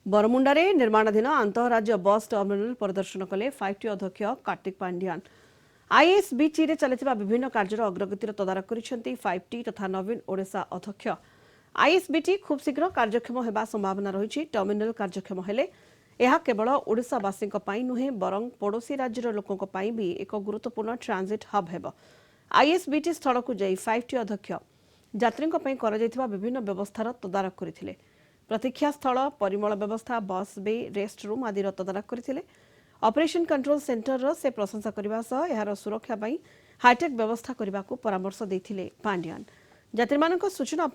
बरमुंडारे निर्माणाधीन अंतरराज्य बस टर्मिनाल परिदर्शन कले 5T अध्यक्ष कार्तिक पांड्यान। आईएसबीटी चलता विभिन्न कार्यर अग्रगतिर तदारख कर 5T तथा नवीन ओडिशा अध्यक्ष। आईएसबीटी खूब शीघ्र कार्यक्षम होगा संभावना रही। टर्मिनाल कार्यक्षम हेले यह केवल ओडिशावासी नुहे बरं पड़ोशी राज्यर लोकों भी एक गुरुत्वपूर्ण ट्रांजिट हब है। आईएसबीटी स्थल को जाई 5T अध्यक्ष यात्री विभिन्न व्यवस्थार तदारख करते। प्रतीक्षा स्थल, परिमल व्यवस्था, बस बे, रेस्ट रूम आदि तदारख करते। ऑपरेशन कंट्रोल सेंटर से प्रशंसा करने सह यार सुरक्षा हाईटेक व्यवस्था करने को परामर्श देते पांड्यान। यात्री सूचना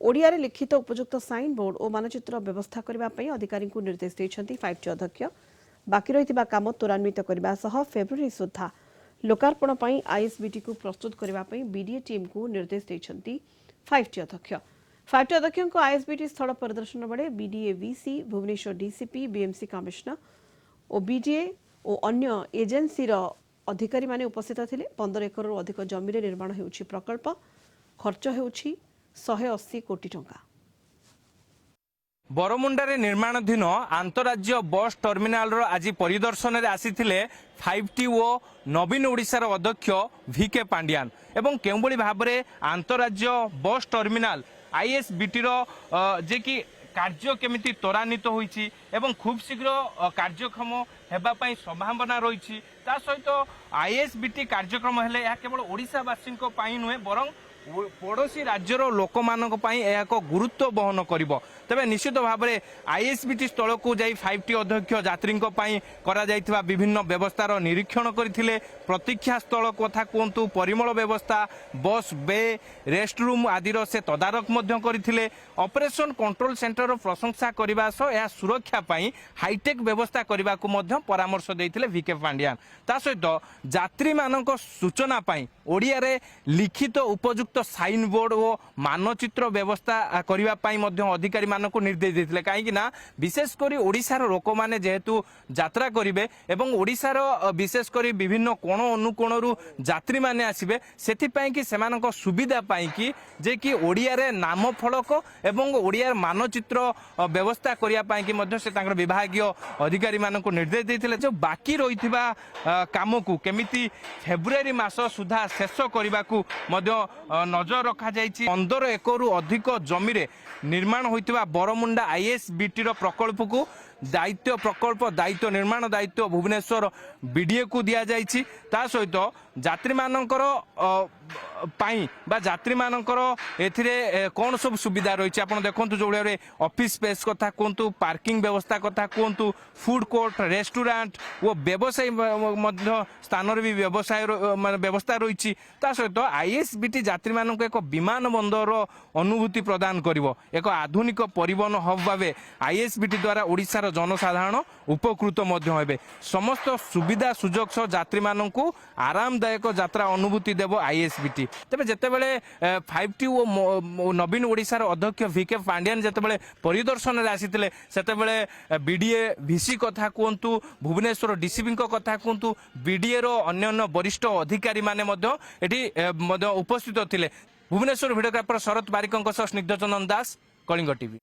ओडिया रे लिखित उपयुक्त साइन बोर्ड और मानचित्र व्यवस्था करने अधिकारी को निर्देश देते 5T अध्यक्ष। बाकी रही काम त्वरान्वित करने सह फेब्रुआरी सुधा लोकार्पण आईएसबीटी को प्रस्तुत करने बीडीए टीम को निर्देश देते 5T अध्यक्ष। 5T अध्यक्ष को आईएसबीटी स्थल परिदर्शन बेले BDA VC, Bhubaneswar DCP, BMC commissioner और बीडीए और अन्य एजेन्सी अधिकारी माने उपस्थित थिले। 15 एकर अधिक जमी निर्माण होउछि प्रकल्प। खर्च होउछि 180 कोटी टंका। बरमुंडारे निर्माणाधीन अंतरराज्य बस टर्मिनाल आज परिदर्शन रे आसीथिले 5T ओ नवीन ओडिशार अध्यक्ष वीके पांड्यान एवं केउबली भाबरे अंतरराज्य बस टर्मिनाल आईएसबीटी जे कि कार्य केमिति त्वरान्वित होईछि एवं खूब शीघ्र कार्यक्षम हेबा पई संभावना रही। ता सहित आईएसबीटी कार्यक्रम हेले या केवल ओडिशावासी पई नुहे बरं पड़ोशी राज्यर लोक मानक पई एक गुरुत्व बहन करिवो। तबे निश्चित भाव में आईएसबीटी स्थल को जाई 5T अध्यक्ष यात्री करा जाइथिबा विभिन्न व्यवस्थार निरीक्षण करथिले। प्रतीक्षा स्थल कथा कहतु, परिमल व्यवस्था, बस बे, रेस्ट रूम आदिर से तदारख मध्य करथिले। ऑपरेशन कंट्रोल सेंटर प्रशंसा करने सह यह सुरक्षा पई हाईटेक व्यवस्था करने को मध्य परामर्श देथिले वीके पांड्यान। ता सहित यात्री मानक सूचना पई ओडिया रे लिखित उपयुक्त साइन बोर्ड और मानचित्र व्यवस्था करने अधिकारी को निर्देश देते। कहीं विशेषकर ओडिशार लोक मैंने जेहेतु यात्रा करेंगे एवं ओडिशार विशेषकर विभिन्न कोण अनुकोणरू यात्री मैंने आसबे से सुविधा पाई जे कि ओडिया रे नाम फलक एवं ओडिया मानचित्र व्यवस्था करने से विभागीय अधिकारी को निर्देश देते। जो बाकी रही काम को केमिति फेब्रुआरी मास सुधा शेष करने को नजर रखा जाइए। 15 एकरु अधिक जमी निर्माण होइतिबा बरमुंडा आईएसबीटी प्रकल्प को प्रकल्प दायित्व निर्माण दायित्व भुवनेश्वर बीडीए को दिया जाइछि। ता सहित यात्री मानकर यात्री मानकर एथिरे कौन सब सुविधा रही आप देखु। जो भाई ऑफिस स्पेस कथा कहतु, पार्किंग व्यवस्था कथा कहतु, फूड कोर्ट, रेस्टोरेंट और व्यवसाय स्थान भी व्यवसाय व्यवस्था रही। सहित आईएसबीटी यात्री मानक एक विमान बंदर अनुभूति प्रदान करिवो। एक आधुनिक परिवहन हब भाव आईएसबीटी द्वारा ओडिशार जनसाधारण उपकृत हेबे। समस्त सुविधा सुजोग सह यात्री मानक आरामदायक यात्रा अनुभूति देव आईएसबीटी। तेबे जेतेबेले 5T ओ नवीन ओडिशार अध्यक्ष वीके पांड्यान जेतेबेले परिदर्शन रे आसीथिले सेतेबेले बीडीए वीसी कथा कहतु, भुवनेश्वर डीसीपी कथा कहतु, बीडीए रो अन्य वरिष्ठ अधिकारी माने मध्य एठी उपस्थित थिले। भुवनेश्वर भिडियोग्राफर शरद बारिक स्निग्धचंदन दास, कलिंग टीवी।